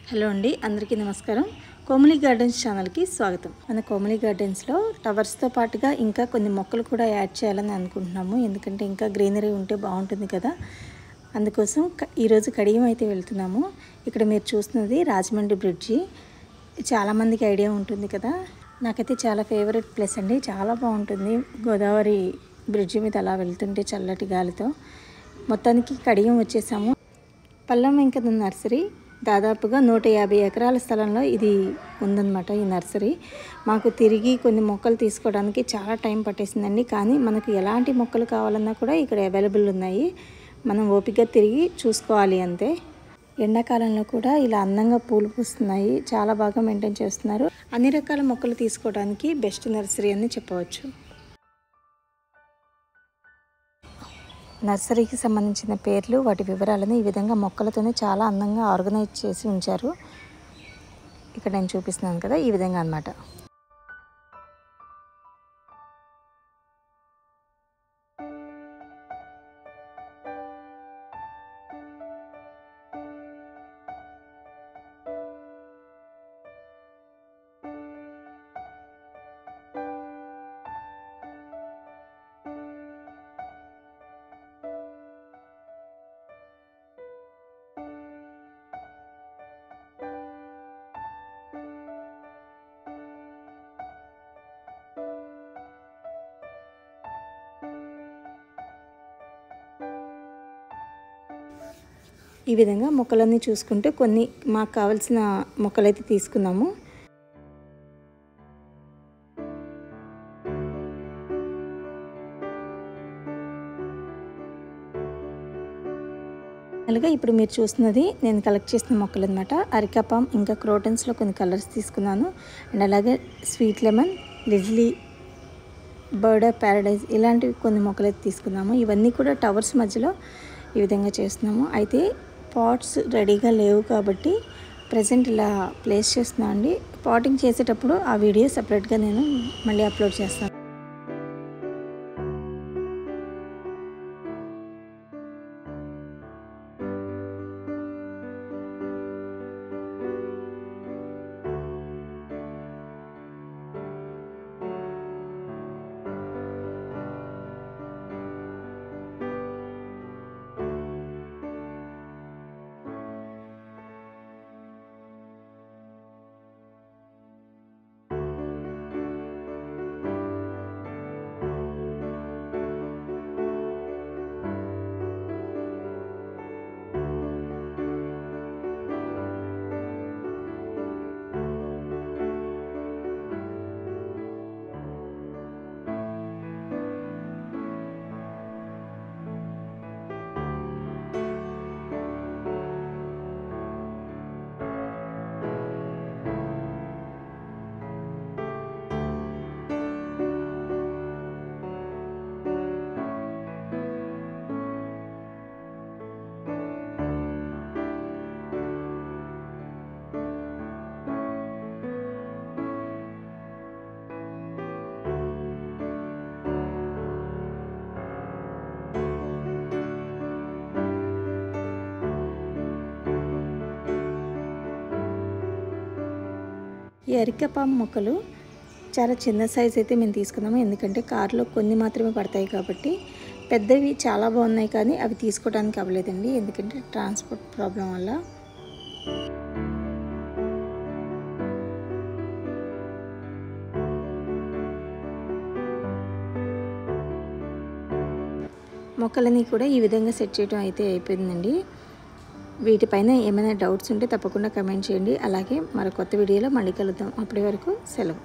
Hello అండి, అందరికీ నమస్కారం. కోమలి గార్డెన్స్ ఛానల్కి స్వాగతం. మన కోమలి గార్డెన్స్లో టవర్స్తో పాటుగా ఇంకా కొన్ని మొక్కలు కూడా యాడ్ చేయాలని అనుకుంటున్నాము. ఎందుకంటే ఇంకా గ్రీనరీ ఉంటే బాగుంటుంది కదా. అందుకోసం ఈరోజు కడియం అయితే వెళ్తున్నాము. ఇక్కడ మీరు చూస్తున్నది రాజమండ్రి బ్రిడ్జి. చాలామందికి ఐడియా ఉంటుంది కదా. నాకైతే చాలా ఫేవరెట్ ప్లేస్ అండి. చాలా బాగుంటుంది గోదావరి బ్రిడ్జి మీద అలా వెళ్తుంటే చల్లటి గాలితో. మొత్తానికి కడియం వచ్చేసాము. పల్లం వెంకన్న నర్సరీ దాదాపుగా 150 ఎకరాల స్థలంలో ఇది ఉందన్నమాట. ఈ నర్సరీ మాకు తిరిగి కొన్ని మొక్కలు తీసుకోవడానికి చాలా టైం పట్టేసిందండి. కానీ మనకు ఎలాంటి మొక్కలు కావాలన్నా కూడా ఇక్కడ అవైలబుల్ ఉన్నాయి. మనం ఓపికగా తిరిగి చూసుకోవాలి అంతే. ఎండాకాలంలో కూడా ఇలా అందంగా పూలు పూస్తున్నాయి. చాలా బాగా మెయింటైన్ చేస్తున్నారు. అన్ని రకాల మొక్కలు తీసుకోవడానికి బెస్ట్ నర్సరీ అని చెప్పవచ్చు. నర్సరీకి సంబంధించిన పేర్లు, వాటి వివరాలను ఈ విధంగా మొక్కలతోనే చాలా అందంగా ఆర్గనైజ్ చేసి ఉంచారు. ఇక్కడ నేను చూపిస్తున్నాను కదా, ఈ విధంగా అన్నమాట. ఈ విధంగా మొక్కలన్నీ చూసుకుంటే కొన్ని మాకు కావాల్సిన మొక్కలైతే తీసుకున్నాము. అలాగే ఇప్పుడు మీరు చూస్తున్నది నేను కలెక్ట్ చేసిన మొక్కలు అనమాట. అరికాపామ్ ఇంకా క్రోటన్స్లో కొన్ని కలర్స్ తీసుకున్నాను. అండ్ అలాగే sweet lemon, lily, bird of Paradise ఇలాంటివి కొన్ని మొక్కలు అయితే తీసుకున్నాము. ఇవన్నీ కూడా టవర్స్ మధ్యలో ఈ విధంగా చేస్తున్నాము. అయితే పాట్స్ రెడీగా లేవు కాబట్టి ప్రజెంట్ ఇలా ప్లేస్ చేస్తున్నాను అండి. పాటింగ్ చేసేటప్పుడు ఆ వీడియో సపరేట్గా నేను మళ్ళీ అప్లోడ్ చేస్తాను. ఈ అరికాపామ్ మొక్కలు చాలా చిన్న సైజ్ అయితే మేము తీసుకున్నాము. ఎందుకంటే కార్లో కొన్ని మాత్రమే పడతాయి కాబట్టి. పెద్దవి చాలా బాగున్నాయి కానీ అవి తీసుకోవడానికి అవ్వలేదండి, ఎందుకంటే ట్రాన్స్పోర్ట్ ప్రాబ్లం వల్ల. మొక్కలని కూడా ఈ విధంగా సెట్ చేయడం అయితే అయిపోయిందండి. వీటిపైన ఏమైనా డౌట్స్ ఉంటే తప్పకుండా కమెంట్ చేయండి. అలాగే మరో కొత్త వీడియోలో మళ్ళీ కలుద్దాం. అప్పటి వరకు సెలవు.